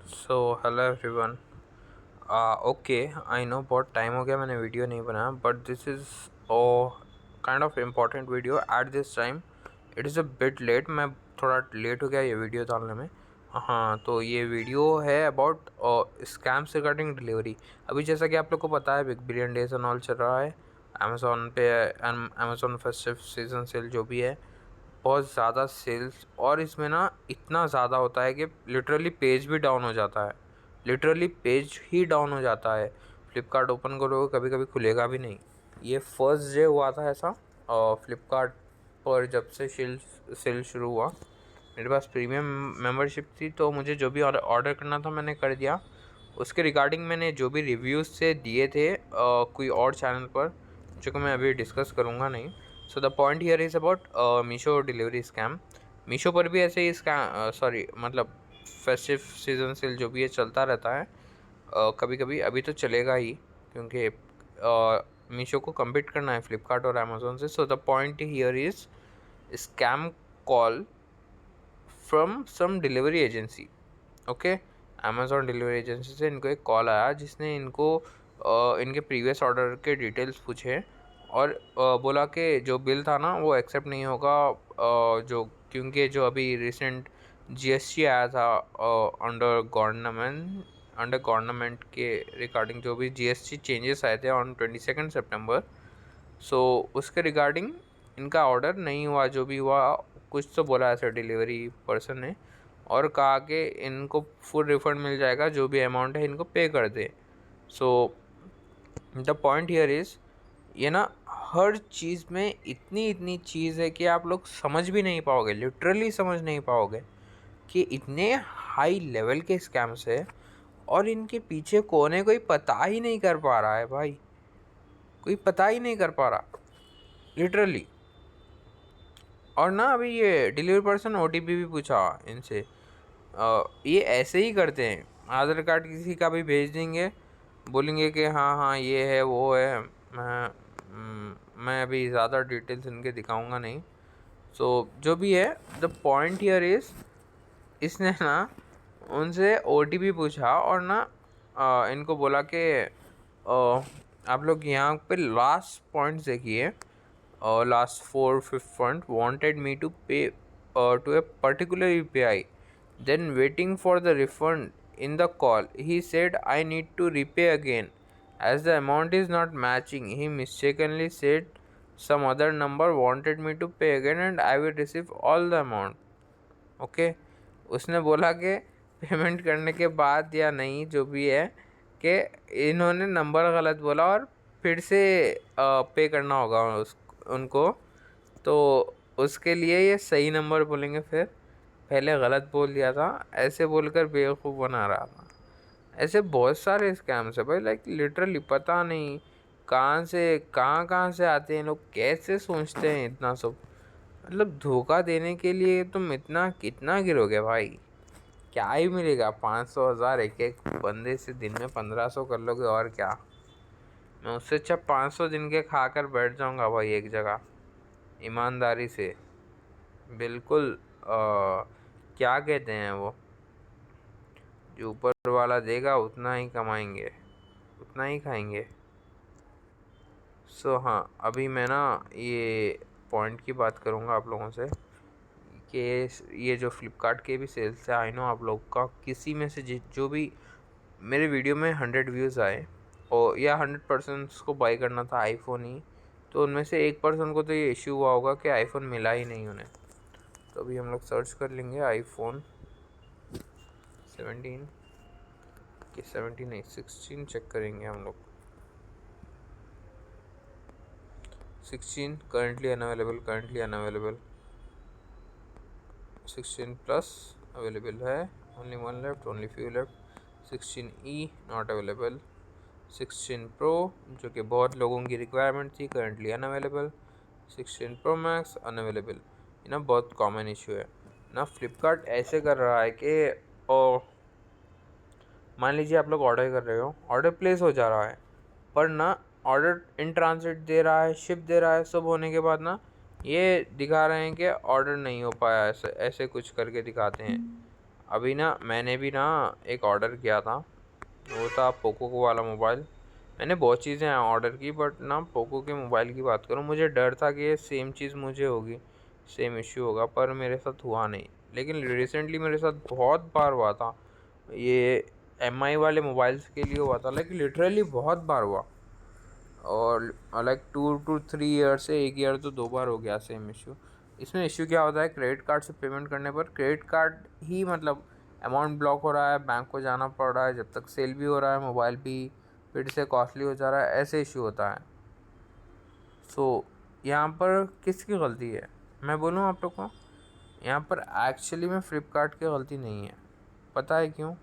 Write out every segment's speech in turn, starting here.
So hello everyone. Okay, I know बहुत time हो गया मैंने वीडियो नहीं बनाया, but this is kind of important video at this time. It is a bit late, मैं थोड़ा लेट हो गया ये वीडियो डालने में। हाँ, तो ये वीडियो है अबाउट स्कैम्स रिगार्डिंग डिलीवरी। अभी जैसा कि आप लोग को पता है, big billion days and all चल रहा है अमेज़ॉन पे। अमेज़ॉन फेस्टिव सीजन सेल जो भी है, बहुत ज़्यादा सेल्स, और इसमें ना इतना ज़्यादा होता है कि लिटरली पेज भी डाउन हो जाता है। लिटरली पेज ही डाउन हो जाता है। फ्लिपकार्ट ओपन करोगे कभी कभी खुलेगा भी नहीं। ये फर्स्ट डे हुआ था ऐसा, और फ्लिपकार्ट पर जब से सेल शुरू हुआ, मेरे पास प्रीमियम मेंबरशिप थी, तो मुझे जो भी ऑर्डर करना था मैंने कर दिया। उसके रिगार्डिंग मैंने जो भी रिव्यूज़ से दिए थे कोई और चैनल पर, जो कि मैं अभी डिस्कस करूँगा नहीं। सो the point here is about Meesho delivery scam. Meesho पर भी ऐसे ही स्कैम, सॉरी मतलब फेस्टिव सीजन सेल जो भी है चलता रहता है कभी कभी। अभी तो चलेगा ही, क्योंकि मीशो को कम्पीट करना है फ्लिपकार्ट और अमेज़ोन से। So the point here is scam call from some delivery agency. Okay, Amazon delivery agency से इनको एक कॉल आया, जिसने इनको इनके प्रीवियस ऑर्डर के डिटेल्स पूछे, और बोला कि जो बिल था ना वो एक्सेप्ट नहीं होगा, जो क्योंकि जो अभी रिसेंट जीएसटी आया था अंडर गवर्नमेंट के रिगार्डिंग, जो भी जीएसटी चेंजेस आए थे ऑन 22 सितंबर। सो उसके रिगार्डिंग इनका ऑर्डर नहीं हुआ, जो भी हुआ कुछ तो बोला ऐसे डिलीवरी पर्सन ने, और कहा कि इनको फुल रिफंड मिल जाएगा, जो भी अमाउंट है इनको पे कर दे। So the point here is, ये ना हर चीज़ में इतनी इतनी चीज़ है कि आप लोग समझ भी नहीं पाओगे, लिटरली समझ नहीं पाओगे कि इतने हाई लेवल के स्कैम्स है, और इनके पीछे कौन है कोई पता ही नहीं कर पा रहा है भाई। कोई पता ही नहीं कर पा रहा लिटरली। और ना अभी ये डिलीवरी पर्सन ओटीपी भी पूछा इनसे। ये ऐसे ही करते हैं, आधार कार्ड किसी का भी भेज देंगे, बोलेंगे कि हाँ हाँ ये है वो है। मैं अभी ज़्यादा डिटेल्स इनके दिखाऊंगा नहीं। सो जो भी है, द पॉइंट हियर इज़, इसने ना उनसे ओटीपी पूछा, और ना इनको बोला कि आप लोग यहाँ पे लास्ट पॉइंट्स देखिए, last 4 5 fund wanted me to pay to a particular UPI. Then waiting for the refund in the call, he said I need to repay again as the amount is not matching. He mistakenly said some other number, wanted me to pay again and I will receive all the amount. Okay, उसने बोला कि payment करने के बाद या नहीं जो भी है, कि इन्होंने नंबर गलत बोला और फिर से पे करना होगा उनको। तो उसके लिए ये सही नंबर बोलेंगे, फिर पहले गलत बोल दिया था, ऐसे बोलकर बेवकूफ़ बना रहा था। ऐसे बहुत सारे स्कैम्स है भाई, लाइक लिटरली पता नहीं कहाँ से कहाँ से आते हैं लोग, कैसे सोचते हैं इतना सब। मतलब धोखा देने के लिए तुम इतना कितना गिरोगे भाई? क्या ही मिलेगा? 500 1000 एक एक बंदे से दिन में 1500 कर लोगे, और क्या। मैं उससे अच्छा 500 दिन के खा कर बैठ जाऊंगा भाई एक जगह, ईमानदारी से। बिल्कुल क्या कहते हैं वो, जो ऊपर वाला देगा उतना ही कमाएंगे, उतना ही खाएंगे। सो हाँ, अभी मैं ना ये पॉइंट की बात करूँगा आप लोगों से, कि ये जो फ्लिपकार्ट के भी सेल्स है, आई नो आप लोग का किसी में से जो भी मेरे वीडियो में 100 व्यूज़ आए, और या 100 पर्सन्स को बाई करना था आईफोन ही, तो उनमें से एक पर्सन को तो ये इश्यू हुआ होगा कि आईफोन मिला ही नहीं उन्हें। तो अभी हम लोग सर्च कर लेंगे आईफोन 17 कि 17 नहीं 16 चेक करेंगे हम लोग। 16 करंटली अनअवेलेबल, 16 प्लस अवेलेबल है, only one left, only few left. 16E not available, 16 pro जो कि बहुत लोगों की रिक्वायरमेंट थी, currently unavailable. 16 pro max unavailable. ये ना बहुत कॉमन इशू है ना, फ्लिपकार्ट ऐसे कर रहा है कि मान लीजिए आप लोग ऑर्डर कर रहे हो, ऑर्डर प्लेस हो जा रहा है, पर ना ऑर्डर इन ट्रांसिट दे रहा है, शिप दे रहा है, सब होने के बाद ना ये दिखा रहे हैं कि ऑर्डर नहीं हो पाया, ऐसे ऐसे कुछ करके दिखाते हैं। अभी ना मैंने भी ना एक ऑर्डर किया था, वो था पोको को वाला मोबाइल। मैंने बहुत चीज़ें ऑर्डर की, बट ना पोको के मोबाइल की बात करूँ, मुझे डर था कि ये सेम चीज़ मुझे होगी, सेम इश्यू होगा, पर मेरे साथ हुआ नहीं। लेकिन रिसेंटली मेरे साथ बहुत बार हुआ था ये, एमआई वाले मोबाइल्स के लिए हुआ था, लाइक लिटरली बहुत बार हुआ। और लाइक 2 to 3 ईयर से 1 ईयर तो 2 बार हो गया सेम इशू। इसमें इशू क्या होता है, क्रेडिट कार्ड से पेमेंट करने पर क्रेडिट कार्ड ही मतलब अमाउंट ब्लॉक हो रहा है, बैंक को जाना पड़ रहा है, जब तक सेल भी हो रहा है मोबाइल भी फिर से कॉस्टली हो जा रहा है, ऐसे इशू होता है। सो यहाँ पर किसकी गलती है, मैं बोलूँ आप लोग को, यहाँ पर एक्चुअली में फ़्लिपकार्ट की गलती नहीं है। पता है क्यों?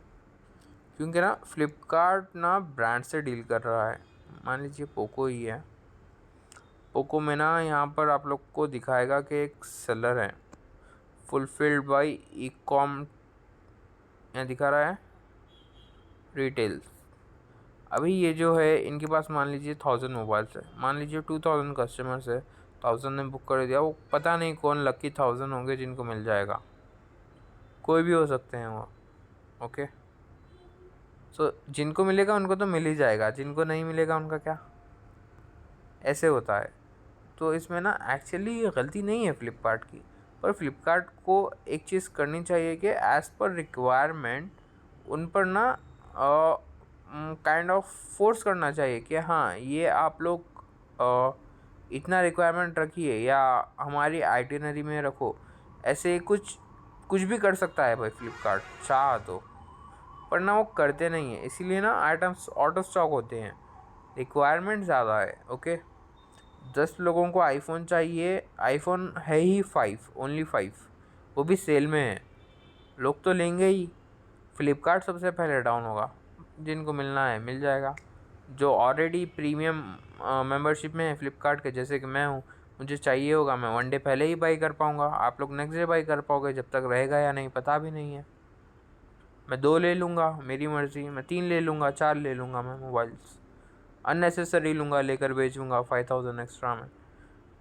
क्योंकि ना फ़्लिपकार्ट ना ब्रांड से डील कर रहा है। मान लीजिए पोको ही है, पोको में ना यहाँ पर आप लोग को दिखाएगा कि एक सेलर है, फुलफिल्ड बाई ई कॉम, यहाँ दिखा रहा है रिटेल। अभी ये जो है इनके पास मान लीजिए 1000 मोबाइल्स है, मान लीजिए 2000 कस्टमर्स है, 1000 ने बुक कर दिया, वो पता नहीं कौन लकी 1000 होंगे जिनको मिल जाएगा, कोई भी हो सकते हैं वो। ओके, सो जिनको मिलेगा उनको तो मिल ही जाएगा, जिनको नहीं मिलेगा उनका क्या, ऐसे होता है। तो इसमें ना एक्चुअली गलती नहीं है फ़्लिपकार्ट की, पर फ़्लिपकार्ट को एक चीज़ करनी चाहिए कि एज़ पर रिक्वायरमेंट उन पर ना काइंड ऑफ फोर्स करना चाहिए कि हाँ ये आप लोग इतना रिक्वायरमेंट रखिए या हमारी आइटिनरी में रखो। ऐसे कुछ कुछ भी कर सकता है भाई फ़्लिपकार्ट चाह तो, पर ना वो करते नहीं है, इसीलिए ना आइटम्स आउट ऑफ स्टॉक होते हैं, रिक्वायरमेंट ज़्यादा है। ओके, 10 लोगों को आईफोन चाहिए, आईफोन है ही 5, ओनली 5, वो भी सेल में है, लोग तो लेंगे ही। फ़्लिपकार्ट सबसे पहले डाउन होगा, जिनको मिलना है मिल जाएगा। जो ऑलरेडी प्रीमियम मेंबरशिप में है फ़्लिपकार्ट के, जैसे कि मैं हूँ, मुझे चाहिए होगा मैं 1 डे पहले ही बाई कर पाऊँगा, आप लोग नेक्स्ट डे बाई कर पाओगे, जब तक रहेगा या नहीं पता भी नहीं है। मैं 2 ले लूँगा, मेरी मर्ज़ी, मैं 3 ले लूँगा, 4 ले लूँगा मैं मोबाइल्स, अननेसेसरी लूँगा, लेकर बेचूँगा 5000 एक्स्ट्रा में।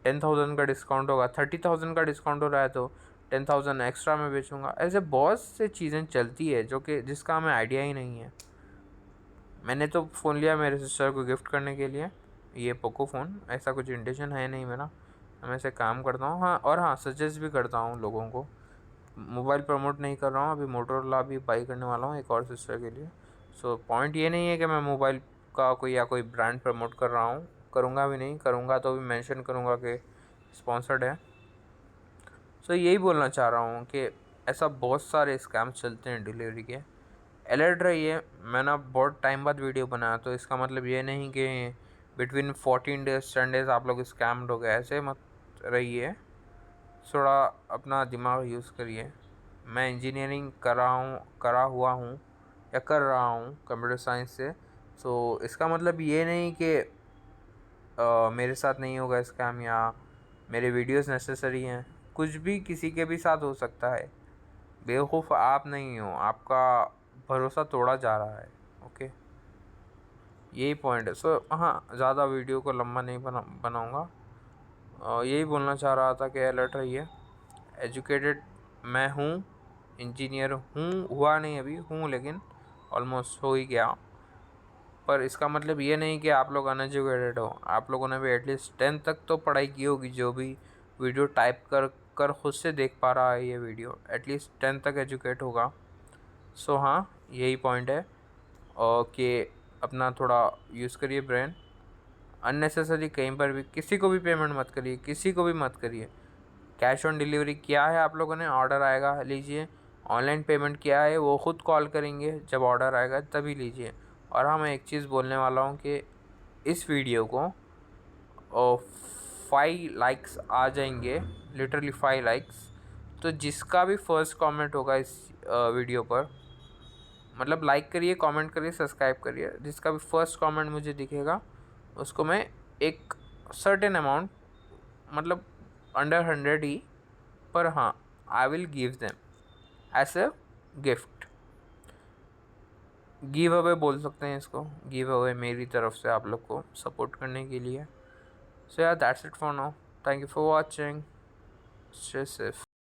10,000 का डिस्काउंट होगा, 30,000 का डिस्काउंट हो रहा है तो 10,000 एक्स्ट्रा में बेचूँगा। ऐसे बहुत से चीज़ें चलती है जो कि जिसका हमें आइडिया ही नहीं है। मैंने तो फ़ोन लिया मेरे सिस्टर को गिफ्ट करने के लिए, ये पोको फ़ोन, ऐसा कुछ इंटेंशन है नहीं मेरा, मैं ऐसे काम करता हूँ। हाँ, और हाँ, सजेस्ट भी करता हूँ लोगों को, मोबाइल प्रमोट नहीं कर रहा हूँ, अभी मोटोरोला भी बाई करने वाला हूँ एक और सिस्टर के लिए। सो पॉइंट ये नहीं है कि मैं मोबाइल का कोई ब्रांड प्रमोट कर रहा हूँ, करूँगा भी नहीं, करूँगा तो भी मेंशन करूँगा कि स्पॉन्सर्ड है। सो यही बोलना चाह रहा हूँ कि ऐसा बहुत सारे स्कैम्स चलते हैं डिलीवरी के, अलर्ट रहिए। मैंने बहुत टाइम बाद वीडियो बनाया, तो इसका मतलब ये नहीं कि बिटवीन 14 डेज 10 डेज आप लोग स्कैम्ड हो गए, ऐसे मत रहिए, थोड़ा अपना दिमाग यूज़ करिए। मैं इंजीनियरिंग करा हुआ हूँ या कर रहा हूँ कंप्यूटर साइंस से, सो इसका मतलब ये नहीं कि मेरे साथ नहीं होगा स्कैम या मेरे वीडियोस नेसेसरी हैं, कुछ भी किसी के भी साथ हो सकता है। बेवकूफ़ आप नहीं हो, आपका भरोसा तोड़ा जा रहा है। ओके, यही पॉइंट है। सो हाँ, ज़्यादा वीडियो को लंबा नहीं बनाऊँगा, यही बोलना चाह रहा था कि अलर्ट रहिए। एजुकेटेड मैं हूँ, इंजीनियर हूँ, हुआ नहीं अभी हूँ, लेकिन ऑलमोस्ट हो ही गया। पर इसका मतलब ये नहीं कि आप लोग अनएजुकेटेड हो, आप लोगों ने भी एटलीस्ट 10th तक तो पढ़ाई की होगी, जो भी वीडियो टाइप कर कर खुद से देख पा रहा है ये वीडियो, एटलीस्ट 10th तक एजुकेट होगा। सो हाँ, यही पॉइंट है, और कि अपना थोड़ा यूज़ करिए ब्रेन। अननेसेसरी कहीं पर भी किसी को भी पेमेंट मत करिए, किसी को भी मत करिए। कैश ऑन डिलीवरी किया है आप लोगों ने, ऑर्डर आएगा लीजिए। ऑनलाइन पेमेंट किया है, वो ख़ुद कॉल करेंगे, जब ऑर्डर आएगा तभी लीजिए। और हाँ, मैं एक चीज़ बोलने वाला हूँ कि इस वीडियो को 5 लाइक्स आ जाएंगे, लिटरली 5 लाइक्स, तो जिसका भी फर्स्ट कमेंट होगा इस वीडियो पर, मतलब लाइक करिए, कमेंट करिए, सब्सक्राइब करिए, जिसका भी फर्स्ट कमेंट मुझे दिखेगा उसको मैं एक सर्टेन अमाउंट, मतलब अंडर 100 ही, पर हाँ, I will give them as a gift. Give away बोल सकते हैं इसको, गिव अवे मेरी तरफ से आप लोग को सपोर्ट करने के लिए। सो यार, that's it for now, thank you for watching, stay safe.